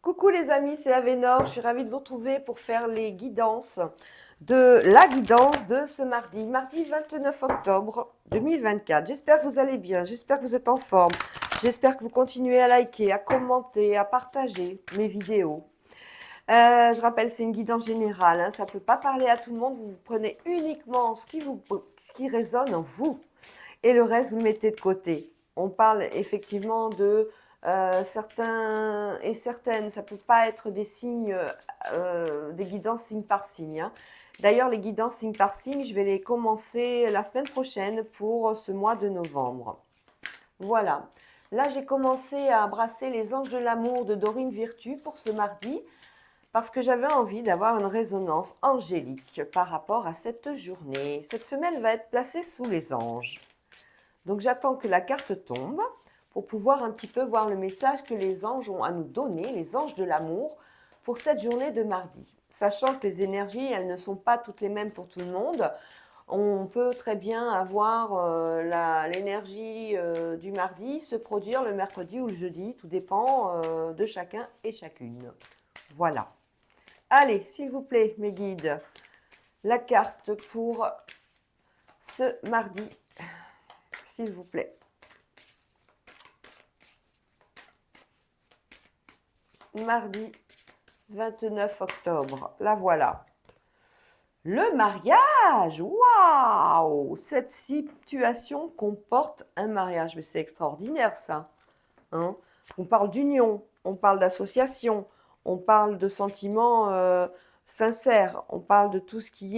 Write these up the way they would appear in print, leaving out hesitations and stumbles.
Coucou les amis, c'est Avénor. Je suis ravie de vous retrouver pour faire les guidances de la guidance de ce mardi 29 octobre 2024. J'espère que vous allez bien, j'espère que vous êtes en forme, j'espère que vous continuez à liker, à commenter, à partager mes vidéos. Je rappelle, c'est une guidance générale, hein, ça ne peut pas parler à tout le monde, vous prenez uniquement ce qui résonne en vous et le reste, vous le mettez de côté. On parle effectivement de certains et certaines, ça ne peut pas être des signes, des guidances signe par signe, hein. D'ailleurs, les guidances signe par signe, je vais les commencer la semaine prochaine pour ce mois de novembre. Voilà. Là, j'ai commencé à brasser les anges de l'amour de Dorine Virtue pour ce mardi parce que j'avais envie d'avoir une résonance angélique par rapport à cette journée. Cette semaine va être placée sous les anges. Donc j'attends que la carte tombe pour pouvoir un petit peu voir le message que les anges ont à nous donner, les anges de l'amour, pour cette journée de mardi. Sachant que les énergies, elles ne sont pas toutes les mêmes pour tout le monde. On peut très bien avoir l'énergie du mardi se produire le mercredi ou le jeudi, tout dépend de chacun et chacune. Voilà. Allez, s'il vous plaît, mes guides, la carte pour ce mardi, s'il vous plaît. Mardi 29 octobre, la voilà. Le mariage, waouh! Cette situation comporte un mariage, mais c'est extraordinaire ça, hein. On parle d'union, on parle d'association, on parle de sentiments sincères, on parle de tout ce qui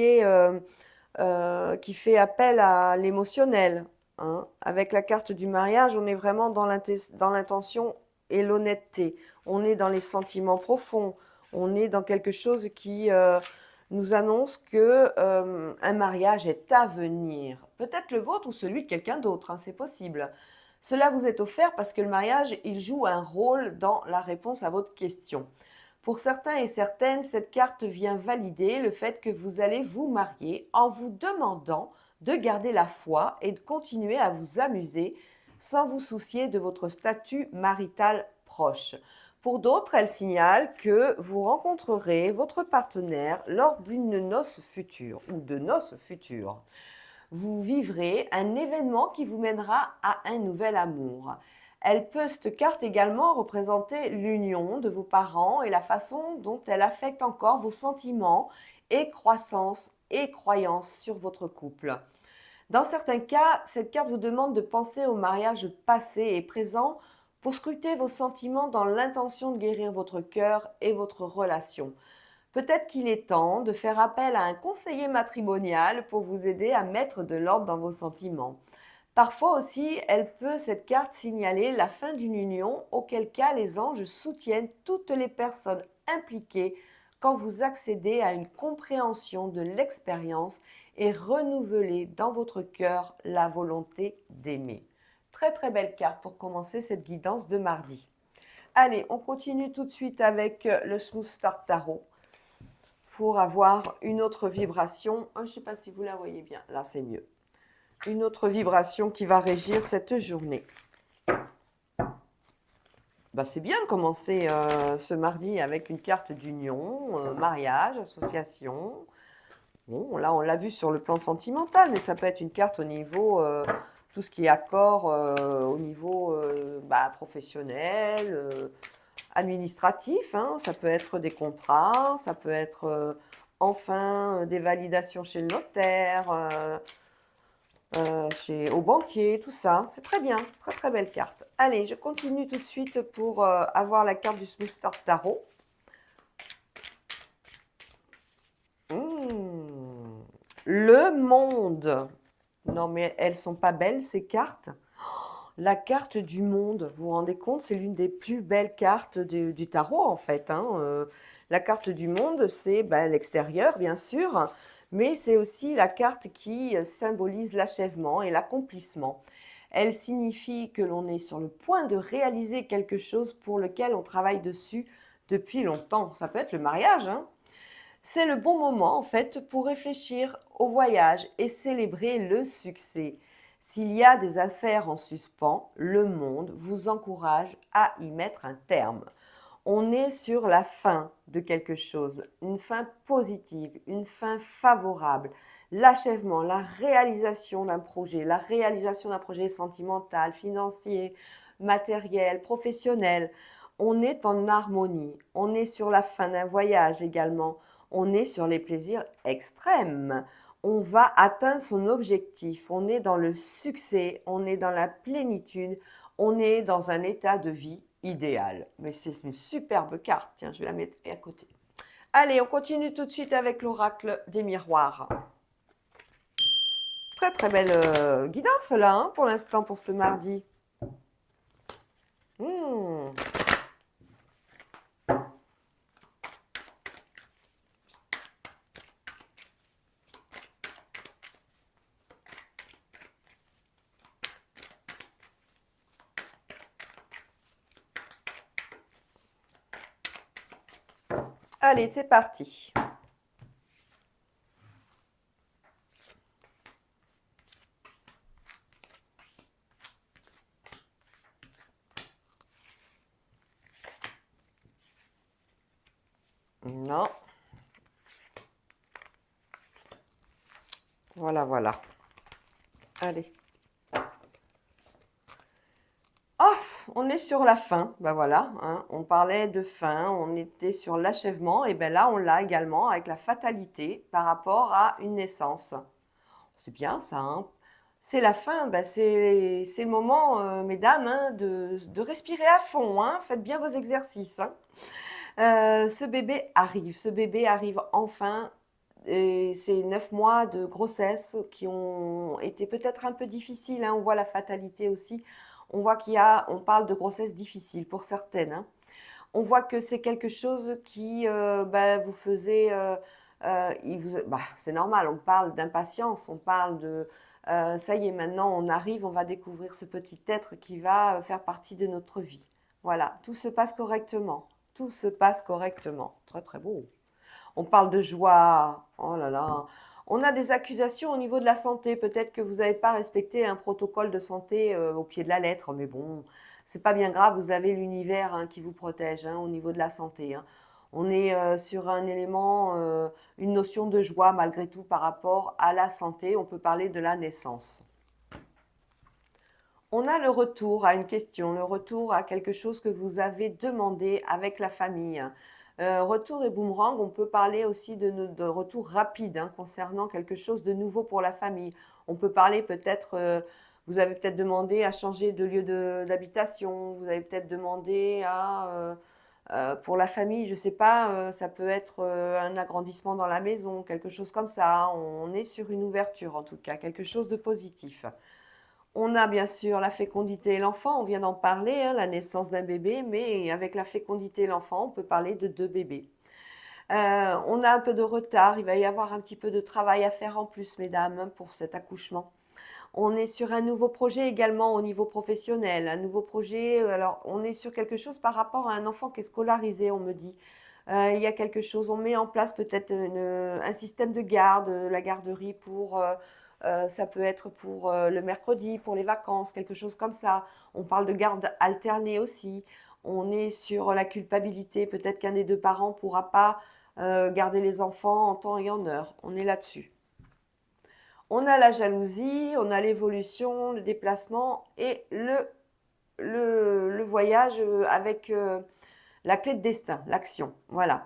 fait appel à l'émotionnel, hein. Avec la carte du mariage, on est vraiment dans l'intention et l'honnêteté. On est dans les sentiments profonds. On est dans quelque chose qui nous annonce que un mariage est à venir. Peut-être le vôtre ou celui de quelqu'un d'autre, hein, c'est possible. Cela vous est offert parce que le mariage, il joue un rôle dans la réponse à votre question. Pour certains et certaines, cette carte vient valider le fait que vous allez vous marier en vous demandant de garder la foi et de continuer à vous amuser sans vous soucier de votre statut marital proche. Pour d'autres, elle signale que vous rencontrerez votre partenaire lors d'une noce future ou de noces futures. Vous vivrez un événement qui vous mènera à un nouvel amour. Cette carte également représenter l'union de vos parents et la façon dont elle affecte encore vos sentiments et croissances et croyances sur votre couple. Dans certains cas, cette carte vous demande de penser au mariage passé et présent pour scruter vos sentiments dans l'intention de guérir votre cœur et votre relation. Peut-être qu'il est temps de faire appel à un conseiller matrimonial pour vous aider à mettre de l'ordre dans vos sentiments. Parfois aussi, cette carte, signaler la fin d'une union, auquel cas les anges soutiennent toutes les personnes impliquées quand vous accédez à une compréhension de l'expérience et renouvelez dans votre cœur la volonté d'aimer. Très très belle carte pour commencer cette guidance de mardi. Allez, on continue tout de suite avec le Smooth Start Tarot pour avoir une autre vibration. Je ne sais pas si vous la voyez bien, là c'est mieux. Une autre vibration qui va régir cette journée. C'est bien de commencer ce mardi avec une carte d'union, mariage, association. Bon, là, on l'a vu sur le plan sentimental, mais ça peut être une carte au niveau, tout ce qui est accord au niveau professionnel, administratif, hein. Ça peut être des contrats, ça peut être des validations chez le notaire, au banquier, tout ça. C'est très bien, très très belle carte. Allez, je continue tout de suite pour avoir la carte du Smooth Start Tarot. Le monde. Non mais elles sont pas belles ces cartes. La carte du monde, vous vous rendez compte, c'est l'une des plus belles cartes du tarot en fait, hein. La carte du monde, c'est l'extérieur bien sûr, mais c'est aussi la carte qui symbolise l'achèvement et l'accomplissement. Elle signifie que l'on est sur le point de réaliser quelque chose pour lequel on travaille dessus depuis longtemps. Ça peut être le mariage, hein. C'est le bon moment en fait pour réfléchir au voyage et célébrer le succès. S'il y a des affaires en suspens, le monde vous encourage à y mettre un terme. On est sur la fin de quelque chose, une fin positive, une fin favorable, l'achèvement, la réalisation d'un projet sentimental, financier, matériel, professionnel. On est en harmonie, on est sur la fin d'un voyage également, on est sur les plaisirs extrêmes. On va atteindre son objectif, on est dans le succès, on est dans la plénitude, on est dans un état de vie idéal. Mais c'est une superbe carte. Tiens, je vais la mettre à côté. Allez, on continue tout de suite avec l'oracle des miroirs. Très très belle guidance là, hein, pour l'instant, pour ce mardi. Hmm. Allez, c'est parti. Non. Voilà, voilà. Allez. Oh, on est sur la fin, ben voilà, hein. On parlait de fin, on était sur l'achèvement, et ben là on l'a également avec la fatalité par rapport à une naissance. C'est bien ça, hein. C'est la fin, ben c'est le moment, mesdames, hein, de respirer à fond, hein. Faites bien vos exercices, hein. Ce bébé arrive enfin. Et c'est 9 mois de grossesse qui ont été peut-être un peu difficiles, hein. On voit la fatalité aussi. On voit on parle de grossesse difficile pour certaines, hein. On voit que c'est quelque chose qui bah, vous faisait, c'est normal, on parle d'impatience, on parle de, ça y est, maintenant on arrive, on va découvrir ce petit être qui va faire partie de notre vie. Voilà, tout se passe correctement, tout se passe correctement. Très très beau. On parle de joie. Oh là là. On a des accusations au niveau de la santé. Peut-être que vous n'avez pas respecté un protocole de santé au pied de la lettre, mais bon, c'est pas bien grave. Vous avez l'univers, hein, qui vous protège, hein, au niveau de la santé, hein. On est sur un élément, une notion de joie malgré tout par rapport à la santé. On peut parler de la naissance. On a le retour à une question, le retour à quelque chose que vous avez demandé avec la famille. Retour et boomerang, on peut parler aussi de retour rapide, hein, concernant quelque chose de nouveau pour la famille. On peut parler peut-être, vous avez peut-être demandé à changer de lieu d'habitation, vous avez peut-être demandé pour la famille, je ne sais pas, ça peut être un agrandissement dans la maison, quelque chose comme ça. On est sur une ouverture en tout cas, quelque chose de positif. On a bien sûr la fécondité et l'enfant, on vient d'en parler, hein, la naissance d'un bébé, mais avec la fécondité et l'enfant, on peut parler de deux bébés. On a un peu de retard, il va y avoir un petit peu de travail à faire en plus, mesdames, hein, pour cet accouchement. On est sur un nouveau projet également au niveau professionnel, un nouveau projet, alors on est sur quelque chose par rapport à un enfant qui est scolarisé, on me dit. Il y a quelque chose, on met en place peut-être un système de garde, la garderie pour, ça peut être pour le mercredi, pour les vacances, quelque chose comme ça. On parle de garde alternée aussi. On est sur la culpabilité, peut-être qu'un des deux parents ne pourra pas garder les enfants en temps et en heure. On est là-dessus. On a la jalousie, on a l'évolution, le déplacement et le voyage avec la clé de destin, l'action. Voilà.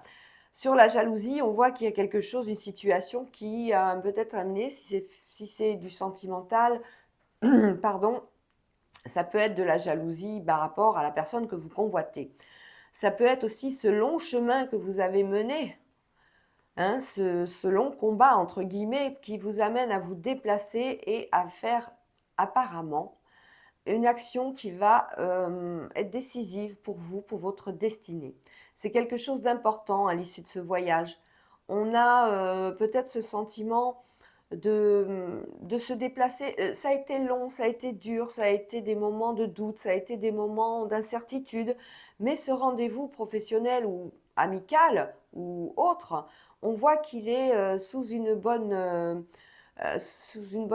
Sur la jalousie, on voit qu'il y a quelque chose, une situation qui a peut-être amené, si c'est du sentimental, pardon, ça peut être de la jalousie par rapport à la personne que vous convoitez. Ça peut être aussi ce long chemin que vous avez mené, hein, ce long combat, entre guillemets, qui vous amène à vous déplacer et à faire apparemment une action qui va être décisive pour vous, pour votre destinée. C'est quelque chose d'important à l'issue de ce voyage. On a peut-être ce sentiment de se déplacer. Ça a été long, ça a été dur, ça a été des moments de doute, ça a été des moments d'incertitude, mais ce rendez-vous professionnel ou amical ou autre, on voit qu'il est sous une bonne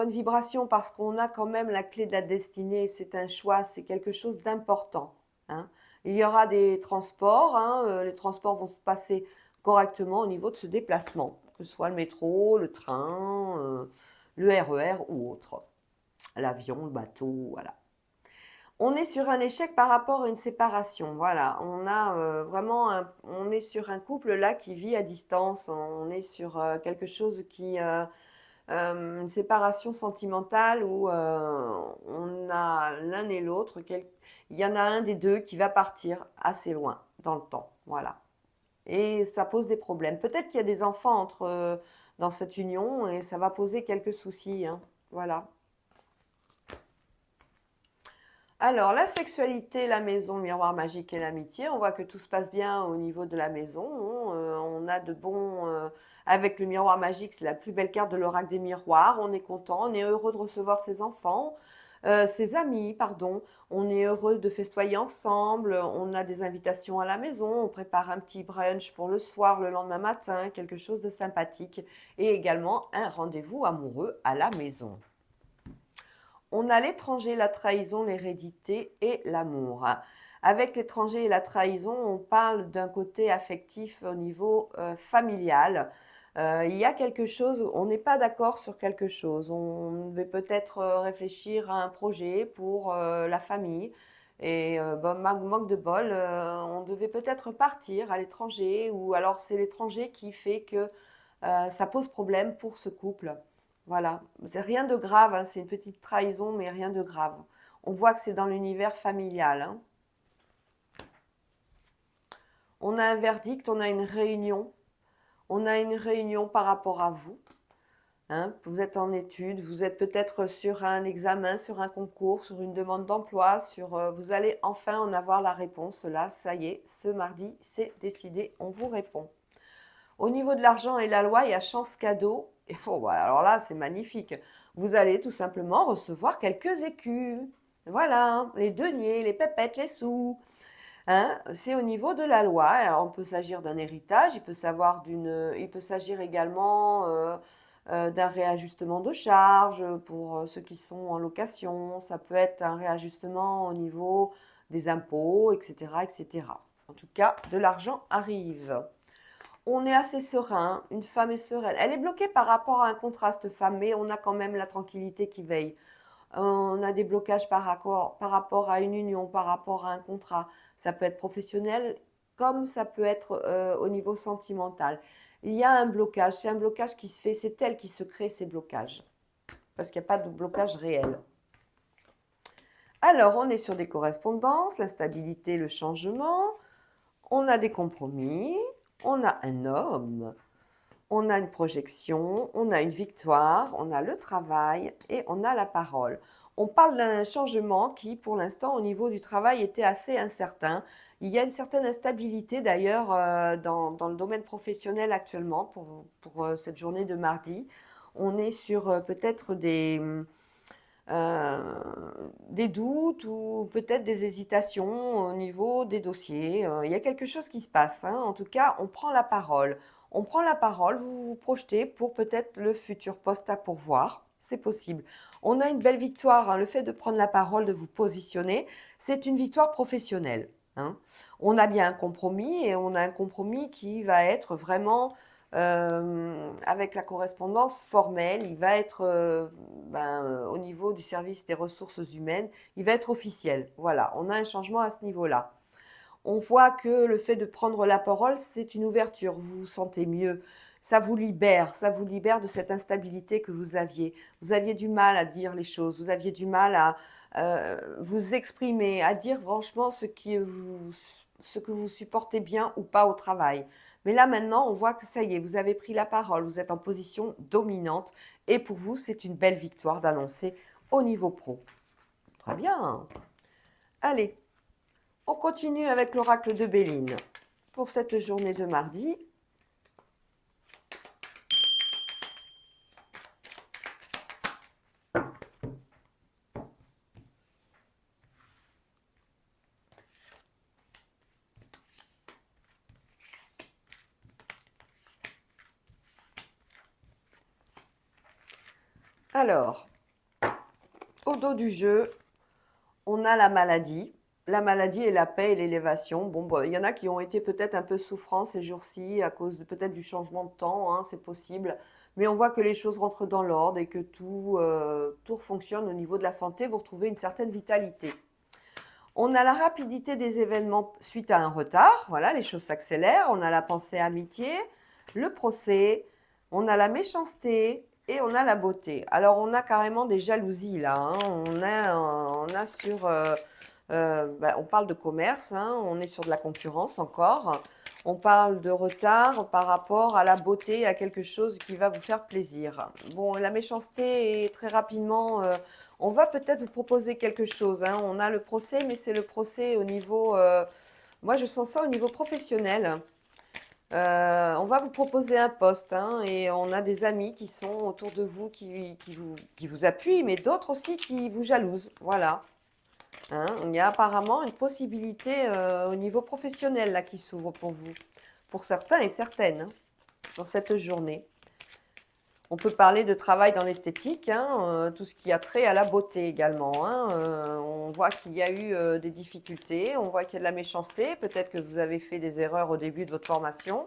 vibration parce qu'on a quand même la clé de la destinée. C'est un choix, c'est quelque chose d'important, hein. Il y aura des transports, hein, les transports vont se passer correctement au niveau de ce déplacement, que ce soit le métro, le train, le RER ou autre, l'avion, le bateau, voilà. On est sur un échec par rapport à une séparation, voilà. On a vraiment, on est sur un couple là qui vit à distance, on est sur quelque chose qui, une séparation sentimentale où on a l'un et l'autre, il y en a un des deux qui va partir assez loin dans le temps, voilà. Et ça pose des problèmes. Peut-être qu'il y a des enfants dans cette union et ça va poser quelques soucis, hein, voilà. Alors, la sexualité, la maison, le miroir magique et l'amitié, on voit que tout se passe bien au niveau de la maison, hein. On a de bons... avec le miroir magique, c'est la plus belle carte de l'oracle des miroirs. On est content, on est heureux de recevoir ses enfants, ses amis, pardon. On est heureux de festoyer ensemble. On a des invitations à la maison. On prépare un petit brunch pour le soir, le lendemain matin, quelque chose de sympathique. Et également un rendez-vous amoureux à la maison. On a l'étranger, la trahison, l'hérédité et l'amour. Avec l'étranger et la trahison, on parle d'un côté affectif au niveau familial. Il y a quelque chose, on n'est pas d'accord sur quelque chose. On devait peut-être réfléchir à un projet pour la famille. Et bon, manque de bol, on devait peut-être partir à l'étranger ou alors c'est l'étranger qui fait que ça pose problème pour ce couple. Voilà, c'est rien de grave, hein, c'est une petite trahison, mais rien de grave. On voit que c'est dans l'univers familial, hein. On a un verdict, on a une réunion. On a une réunion par rapport à vous, hein. Vous êtes en études, vous êtes peut-être sur un examen, sur un concours, sur une demande d'emploi, vous allez enfin en avoir la réponse. Là, ça y est, ce mardi, c'est décidé, on vous répond. Au niveau de l'argent et la loi, il y a chance cadeau. Et bon, voilà, alors là, c'est magnifique. Vous allez tout simplement recevoir quelques écus. Voilà, les deniers, les pépettes, les sous. Hein, c'est au niveau de la loi. Alors, on peut s'agir d'un héritage, il peut s'agir également d'un réajustement de charges pour ceux qui sont en location. Ça peut être un réajustement au niveau des impôts, etc., etc. En tout cas, de l'argent arrive. On est assez serein, une femme est sereine. Elle est bloquée par rapport à un contraste femme, mais on a quand même la tranquillité qui veille. On a des blocages par rapport à une union, par rapport à un contrat. Ça peut être professionnel comme ça peut être au niveau sentimental. Il y a un blocage, c'est un blocage qui se fait, c'est elle qui se crée ces blocages. Parce qu'il n'y a pas de blocage réel. Alors, on est sur des correspondances, la stabilité, le changement. On a des compromis, on a un homme, on a une projection, on a une victoire, on a le travail et on a la parole. On parle d'un changement qui, pour l'instant, au niveau du travail, était assez incertain. Il y a une certaine instabilité d'ailleurs dans le domaine professionnel actuellement pour cette journée de mardi. On est sur peut-être euh, des doutes ou peut-être des hésitations au niveau des dossiers. Il y a quelque chose qui se passe, hein. En tout cas, on prend la parole. On prend la parole, vous vous projetez pour peut-être le futur poste à pourvoir. C'est possible. On a une belle victoire, hein. Le fait de prendre la parole, de vous positionner, c'est une victoire professionnelle, hein. On a bien un compromis et on a un compromis qui va être vraiment avec la correspondance formelle, il va être au niveau du service des ressources humaines, il va être officiel. Voilà, on a un changement à ce niveau-là. On voit que le fait de prendre la parole, c'est une ouverture, vous vous sentez mieux, ça vous libère de cette instabilité que vous aviez. Vous aviez du mal à dire les choses, vous aviez du mal à vous exprimer, à dire franchement ce que vous supportez bien ou pas au travail. Mais là maintenant, on voit que ça y est, vous avez pris la parole, vous êtes en position dominante et pour vous, c'est une belle victoire d'annoncer au niveau pro. Très bien. Allez, on continue avec l'oracle de Béline pour cette journée de mardi. Alors, au dos du jeu, on a la maladie, la maladie et la paix et l'élévation. Bon, bah, il y en a qui ont été peut-être un peu souffrants ces jours-ci à cause peut-être du changement de temps, hein, c'est possible. Mais on voit que les choses rentrent dans l'ordre et que tout fonctionne au niveau de la santé. Vous retrouvez une certaine vitalité. On a la rapidité des événements suite à un retard. Voilà, les choses s'accélèrent. On a la pensée amitié, le procès, on a la méchanceté et on a la beauté. Alors, on a carrément des jalousies là, hein. On a sur... on parle de commerce, hein, on est sur de la concurrence encore. On parle de retard par rapport à la beauté, à quelque chose qui va vous faire plaisir. Bon, la méchanceté est très rapidement... on va peut-être vous proposer quelque chose, hein. On a le procès, mais c'est le procès au niveau... moi, je sens ça au niveau professionnel. On va vous proposer un poste, hein, et on a des amis qui sont autour de vous, qui vous appuient, mais d'autres aussi qui vous jalousent. Voilà. Hein, il y a apparemment une possibilité au niveau professionnel là, qui s'ouvre pour vous, pour certains et certaines, hein, dans cette journée. On peut parler de travail dans l'esthétique, hein, tout ce qui a trait à la beauté également, hein. On voit qu'il y a eu des difficultés, on voit qu'il y a de la méchanceté, peut-être que vous avez fait des erreurs au début de votre formation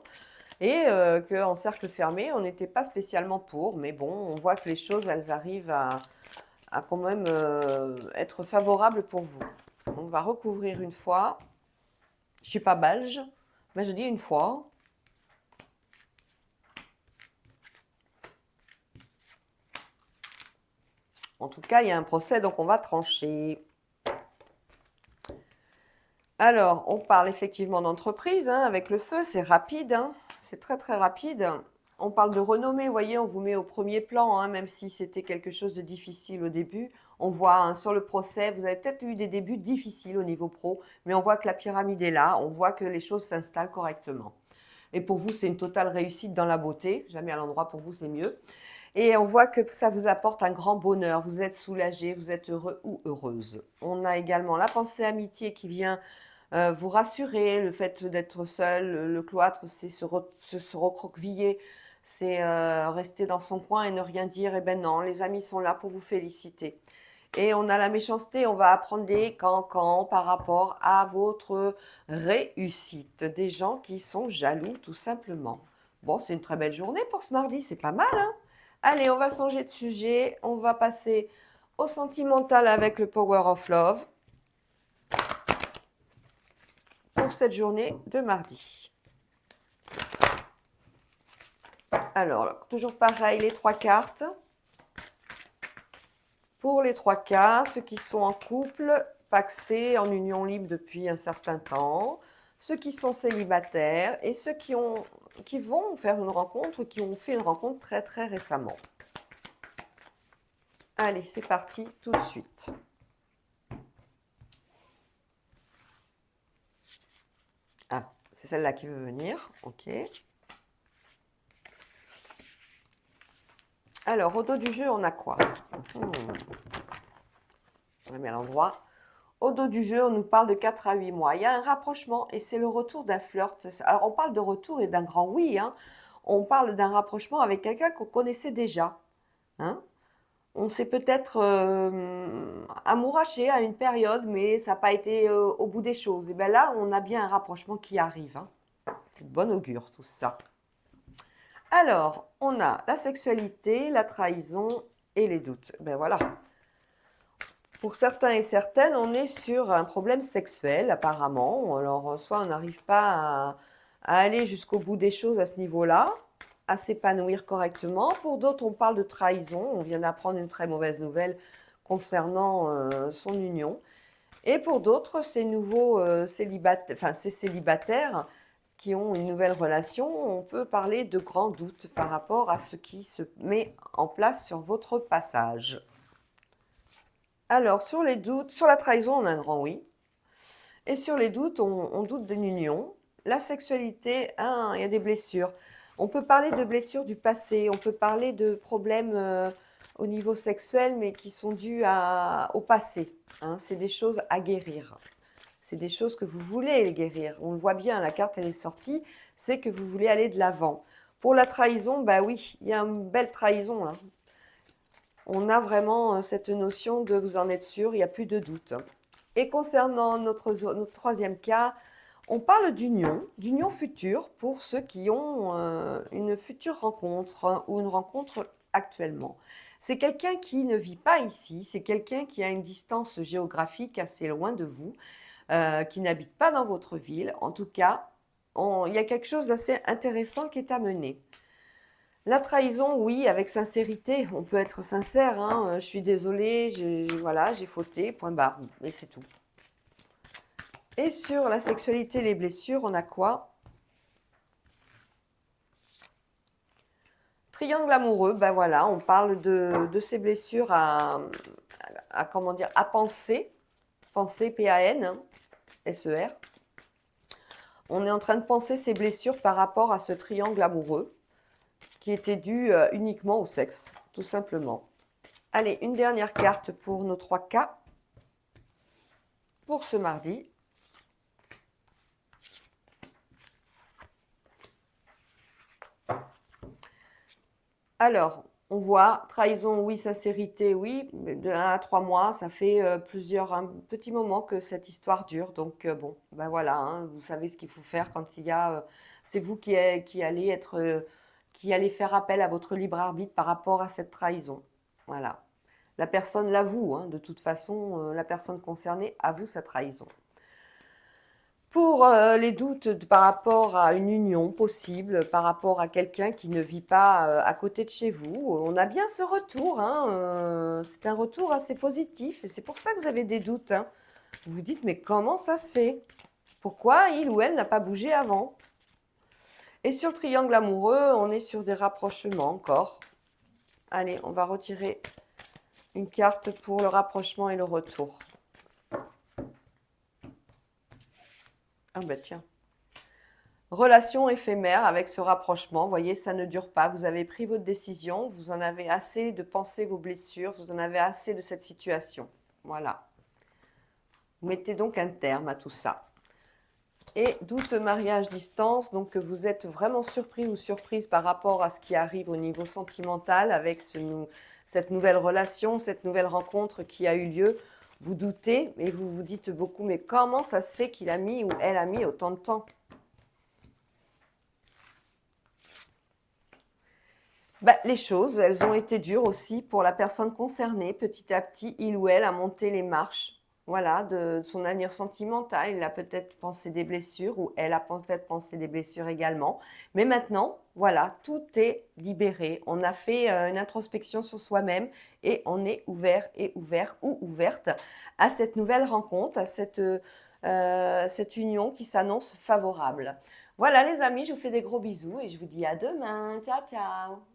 et qu'en cercle fermé, on n'était pas spécialement pour, mais bon, on voit que les choses, elles arrivent à quand même être favorables pour vous. On va recouvrir une fois. Je ne suis pas belge, mais je dis une fois. En tout cas, il y a un procès, donc on va trancher. Alors, on parle effectivement d'entreprise, hein, avec le feu, c'est rapide, hein, c'est très très rapide. On parle de renommée, vous voyez, on vous met au premier plan, hein, même si c'était quelque chose de difficile au début. On voit, hein, sur le procès, vous avez peut-être eu des débuts difficiles au niveau pro, mais on voit que la pyramide est là, on voit que les choses s'installent correctement. Et pour vous, c'est une totale réussite dans la beauté, jamais à l'endroit pour vous, c'est mieux. Et on voit que ça vous apporte un grand bonheur, vous êtes soulagé, vous êtes heureux ou heureuse. On a également la pensée amitié qui vient vous rassurer, le fait d'être seul, le cloître, c'est se recroqueviller, c'est rester dans son coin et ne rien dire. Eh ben non, les amis sont là pour vous féliciter. Et on a la méchanceté, on va apprendre des cancans par rapport à votre réussite. Des gens qui sont jaloux, tout simplement. Bon, c'est une très belle journée pour ce mardi, c'est pas mal, hein? Allez, on va changer de sujet. On va passer au sentimental avec le Power of Love pour cette journée de mardi. Alors, toujours pareil, les trois cartes. Pour les trois cas, ceux qui sont en couple, pacsés, en union libre depuis un certain temps, ceux qui sont célibataires et ceux qui vont faire une rencontre, qui ont fait une rencontre très très récemment. Allez, c'est parti tout de suite. Ah, c'est celle-là qui veut venir, ok. Alors, au dos du jeu, on a quoi? On la met à l'endroit. Au dos du jeu, on nous parle de 4 à 8 mois. Il y a un rapprochement et c'est le retour d'un flirt. Alors, on parle de retour et d'un grand oui, hein. On parle d'un rapprochement avec quelqu'un qu'on connaissait déjà, hein. On s'est peut-être amouraché à une période, mais ça n'a pas été au bout des choses. Et bien là, on a bien un rapprochement qui arrive, hein. C'est de bon augure, tout ça. Alors, on a la sexualité, la trahison et les doutes. Ben voilà. Pour certains et certaines, on est sur un problème sexuel, apparemment. Alors, soit on n'arrive pas à aller jusqu'au bout des choses à ce niveau-là, à s'épanouir correctement. Pour d'autres, on parle de trahison. On vient d'apprendre une très mauvaise nouvelle concernant son union. Et pour d'autres, ces nouveaux ces célibataires qui ont une nouvelle relation, on peut parler de grands doutes par rapport à ce qui se met en place sur votre passage. Alors, sur les doutes, sur la trahison, on a un grand oui. Et sur les doutes, on doute d'une union. La sexualité, il y a des blessures. On peut parler de blessures du passé, on peut parler de problèmes au niveau sexuel, mais qui sont dus au passé, hein. C'est des choses à guérir. C'est des choses que vous voulez guérir. On le voit bien, la carte, elle est sortie, c'est que vous voulez aller de l'avant. Pour la trahison, bah oui, il y a une belle trahison là. On a vraiment cette notion de vous en être sûr, il n'y a plus de doute. Et concernant notre troisième cas, on parle d'union future pour ceux qui ont une future rencontre ou une rencontre actuellement. C'est quelqu'un qui ne vit pas ici, c'est quelqu'un qui a une distance géographique assez loin de vous, qui n'habite pas dans votre ville. En tout cas, il y a quelque chose d'assez intéressant qui est à mener. La trahison, oui, avec sincérité. On peut être sincère, hein, je suis désolée, voilà, j'ai fauté, point barre, et c'est tout. Et sur la sexualité, les blessures, on a quoi? Triangle amoureux, ben voilà, on parle de ces blessures comment dire, à penser, penser P-A-N, hein, S-E-R. On est en train de penser ces blessures par rapport à ce triangle amoureux qui était dû uniquement au sexe, tout simplement. Allez, une dernière carte pour nos 3 cas pour ce mardi. Alors, on voit trahison, oui, sincérité, oui. De 1 à 3 mois, ça fait un petit moment que cette histoire dure. Donc, bon, ben voilà, hein, vous savez ce qu'il faut faire quand il y a. C'est vous qui allez qui allez faire appel à votre libre arbitre par rapport à cette trahison. Voilà. La personne l'avoue, hein, de toute façon, la personne concernée avoue sa trahison. Pour les doutes par rapport à une union possible, par rapport à quelqu'un qui ne vit pas à côté de chez vous, on a bien ce retour, hein, c'est un retour assez positif et c'est pour ça que vous avez des doutes, hein. Vous vous dites, mais comment ça se fait? Pourquoi il ou elle n'a pas bougé avant? Et sur le triangle amoureux, on est sur des rapprochements encore. Allez, on va retirer une carte pour le rapprochement et le retour. Ah ben tiens. Relation éphémère avec ce rapprochement, vous voyez, ça ne dure pas. Vous avez pris votre décision, vous en avez assez de penser vos blessures, vous en avez assez de cette situation. Voilà. Vous mettez donc un terme à tout ça. Et doute, mariage, distance, donc que vous êtes vraiment surpris ou surprise par rapport à ce qui arrive au niveau sentimental avec cette nouvelle relation, cette nouvelle rencontre qui a eu lieu. Vous doutez et vous vous dites beaucoup, mais comment ça se fait qu'il a mis ou elle a mis autant de temps? Bah, les choses, elles ont été dures aussi pour la personne concernée. Petit à petit, il ou elle a monté les marches, voilà, de son avenir sentimental. Il a peut-être pensé des blessures ou elle a peut-être pensé des blessures également. Mais maintenant, voilà, tout est libéré. On a fait une introspection sur soi-même et on est ouvert et ouvert ou ouverte à cette nouvelle rencontre, à cette union qui s'annonce favorable. Voilà les amis, je vous fais des gros bisous et je vous dis à demain. Ciao, ciao.